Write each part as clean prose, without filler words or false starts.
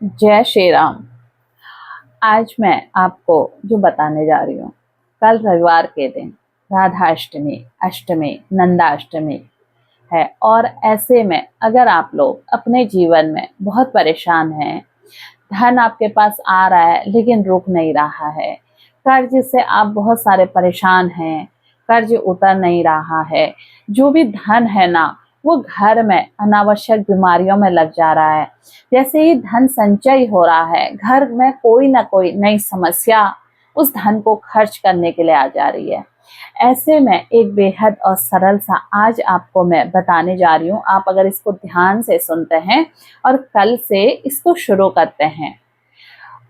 जय श्री राम। आज मैं आपको जो बताने जा रही हूँ, कल रविवार के दिन राधा अष्टमी, अष्टमी, नंदाष्टमी है। और ऐसे में अगर आप लोग अपने जीवन में बहुत परेशान हैं, धन आपके पास आ रहा है लेकिन रुक नहीं रहा है, कर्ज से आप बहुत सारे परेशान हैं, कर्ज उतर नहीं रहा है, जो भी धन है ना वो घर में अनावश्यक बीमारियों में लग जा रहा है, जैसे ही धन संचय हो रहा है घर में कोई ना कोई नई समस्या उस धन को खर्च करने के लिए आ जा रही है। ऐसे में एक बेहद और सरल सा आज आपको मैं बताने जा रही हूँ। आप अगर इसको ध्यान से सुनते हैं और कल से इसको शुरू करते हैं,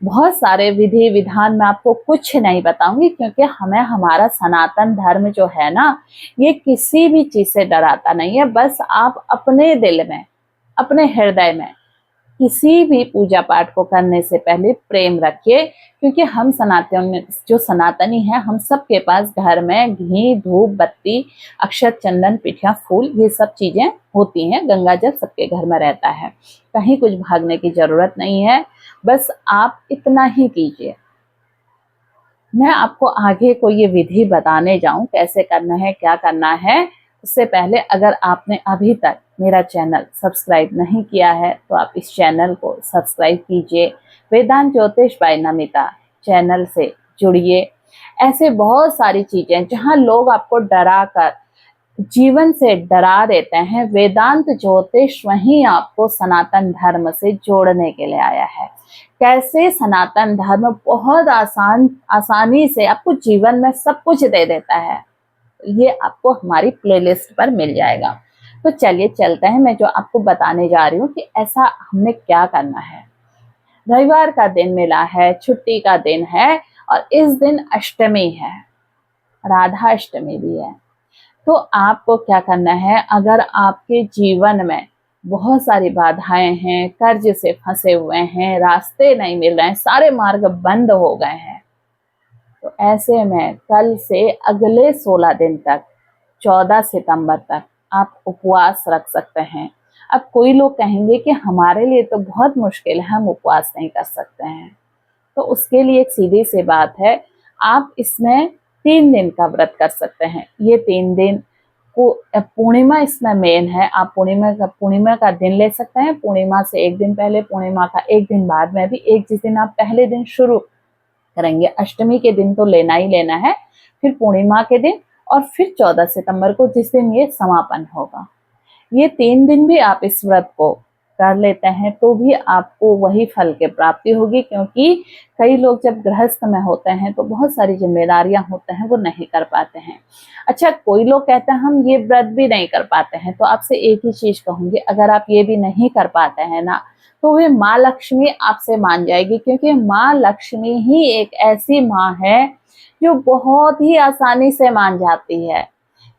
बहुत सारे विधि विधान मैं आपको कुछ नहीं बताऊंगी, क्योंकि हमें हमारा सनातन धर्म जो है ना ये किसी भी चीज से डराता नहीं है। बस आप अपने दिल में, अपने हृदय में किसी भी पूजा पाठ को करने से पहले प्रेम रखिए, क्योंकि हम सनातनी हैं, हम सबके पास घर में घी, धूप, बत्ती, अक्षत, चंदन, पिठिया, फूल, ये सब चीजें होती हैं। गंगा जल सबके घर में रहता है, कहीं कुछ भागने की जरूरत नहीं है। बस आप इतना ही कीजिए। मैं आपको आगे को ये विधि बताने जाऊं कैसे करना है, क्या करना है, उससे पहले अगर आपने अभी तक मेरा चैनल सब्सक्राइब नहीं किया है तो आप इस चैनल को सब्सक्राइब कीजिए। वेदांत ज्योतिष बाय नमिता चैनल से जुड़िए। ऐसे बहुत सारी चीजें जहां लोग आपको डरा कर, जीवन से डरा देते हैं, वेदांत ज्योतिष वहीं आपको सनातन धर्म से जोड़ने के लिए आया है। कैसे सनातन धर्म बहुत आसानी से आपको जीवन में सब कुछ दे देता है, ये आपको हमारी प्लेलिस्ट पर मिल जाएगा। तो चलिए चलते हैं, मैं जो आपको बताने जा रही हूँ कि ऐसा हमने क्या करना है। रविवार का दिन मिला है, छुट्टी का दिन है और इस दिन अष्टमी है, राधा अष्टमी भी है। तो आपको क्या करना है, अगर आपके जीवन में बहुत सारी बाधाएं हैं, कर्ज से फंसे हुए हैं, रास्ते नहीं मिल रहे हैं, सारे मार्ग बंद हो गए हैं, तो ऐसे में कल से अगले 16 दिन तक, 14 सितंबर तक आप उपवास रख सकते हैं। अब कोई लोग कहेंगे कि हमारे लिए तो बहुत मुश्किल है, हम उपवास नहीं कर सकते हैं। तो उसके लिए एक सीधी सी बात है, आप इसमें 3 दिन का व्रत कर सकते हैं। ये 3 दिन को पूर्णिमा इसमें मेन है। आप पूर्णिमा का दिन ले सकते हैं, पूर्णिमा से एक दिन पहले, पूर्णिमा का एक दिन बाद में भी। एक जिस दिन आप पहले दिन शुरू करेंगे, अष्टमी के दिन तो लेना ही लेना है, फिर पूर्णिमा के दिन और फिर 14 सितंबर को जिस दिन ये समापन होगा। ये 3 दिन भी आप इस व्रत को कर लेते हैं तो भी आपको वही फल की प्राप्ति होगी, क्योंकि कई लोग जब गृहस्थ में होते हैं तो बहुत सारी जिम्मेदारियां होते हैं, वो नहीं कर पाते हैं। अच्छा, कोई लोग कहते हैं हम ये व्रत भी नहीं कर पाते हैं, तो आपसे एक ही चीज कहूंगी, अगर आप ये भी नहीं कर पाते हैं ना तो वे माँ लक्ष्मी आपसे मान जाएगी, क्योंकि माँ लक्ष्मी ही एक ऐसी माँ है जो बहुत ही आसानी से मान जाती है,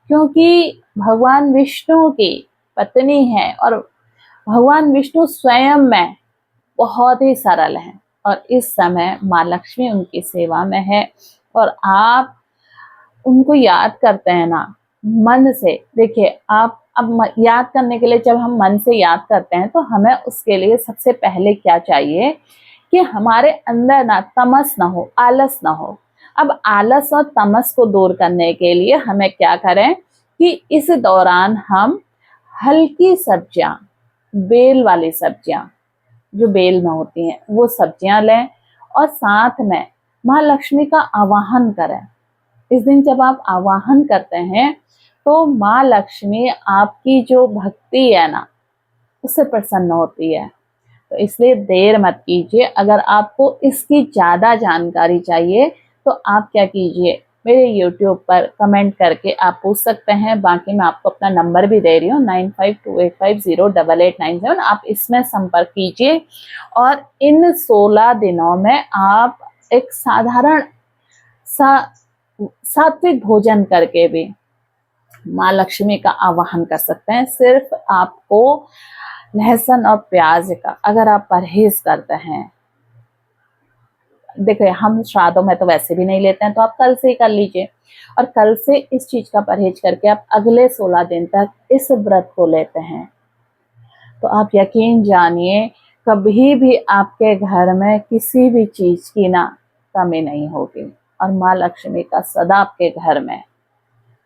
क्योंकि भगवान विष्णु की पत्नी है और भगवान विष्णु स्वयं में बहुत ही सरल हैं। और इस समय माँ लक्ष्मी उनकी सेवा में है और आप उनको याद करते हैं ना मन से। देखिए, आप अब याद करने के लिए जब हम मन से याद करते हैं तो हमें उसके लिए सबसे पहले क्या चाहिए कि हमारे अंदर ना तमस ना हो, आलस ना हो। अब आलस और तमस को दूर करने के लिए हमें क्या करें कि इस दौरान हम हल्की सब्जियां, बेल वाली सब्जियां जो बेल में होती हैं वो सब्जियां लें और साथ में माँ लक्ष्मी का आवाहन करें। इस दिन जब आप आवाहन करते हैं तो माँ लक्ष्मी आपकी जो भक्ति है ना उससे प्रसन्न होती है। तो इसलिए देर मत कीजिए। अगर आपको इसकी ज्यादा जानकारी चाहिए तो आप क्या कीजिए, मेरे YouTube पर कमेंट करके आप पूछ सकते हैं। बाकी मैं आपको अपना नंबर भी दे रही हूँ, 9528508897। आप इसमें संपर्क कीजिए और इन 16 दिनों में आप एक साधारण सात्विक भोजन करके भी माँ लक्ष्मी का आवाहन कर सकते हैं। सिर्फ आपको लहसुन और प्याज का अगर आप परहेज करते हैं, देखिए हम श्राद्धों में तो वैसे भी नहीं लेते हैं, तो आप कल से ही कर लीजिए और कल से इस चीज का परहेज करके आप अगले 16 दिन तक इस व्रत को लेते हैं तो आप यकीन जानिए कभी भी आपके घर में किसी भी चीज की ना कमी नहीं होगी। और माँ लक्ष्मी का सदा आपके घर में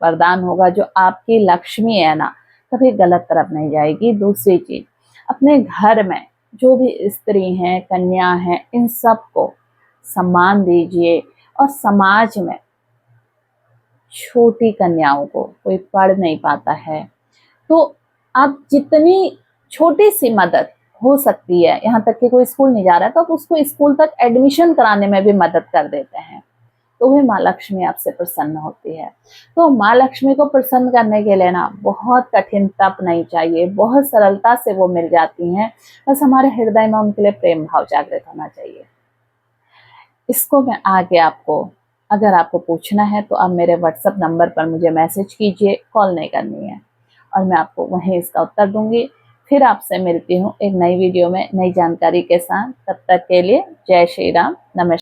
वरदान होगा, जो आपकी लक्ष्मी है ना कभी गलत तरफ नहीं जाएगी। दूसरी चीज, अपने घर में जो भी स्त्री हैं, कन्या हैं, इन सबको सम्मान दीजिए। और समाज में छोटी कन्याओं को, कोई पढ़ नहीं पाता है तो आप जितनी छोटी सी मदद हो सकती है, यहाँ तक कि कोई स्कूल नहीं जा रहा है तो आप उसको स्कूल तक एडमिशन कराने में भी मदद कर देते हैं, तो भी माँ लक्ष्मी आपसे प्रसन्न होती है। तो माँ लक्ष्मी को प्रसन्न करने के लिए ना बहुत कठिन तप नहीं चाहिए, बहुत सरलता से वो मिल जाती हैं। बस हमारे हृदय में उनके लिए प्रेम भाव जागृत होना चाहिए। इसको मैं आगे आपको, अगर आपको पूछना है तो आप मेरे व्हाट्सएप नंबर पर मुझे मैसेज कीजिए, कॉल नहीं करनी है, और मैं आपको वहीं इसका उत्तर दूंगी। फिर आपसे मिलती हूँ एक नई वीडियो में नई जानकारी के साथ। तब तक के लिए जय श्री राम, नमस्कार।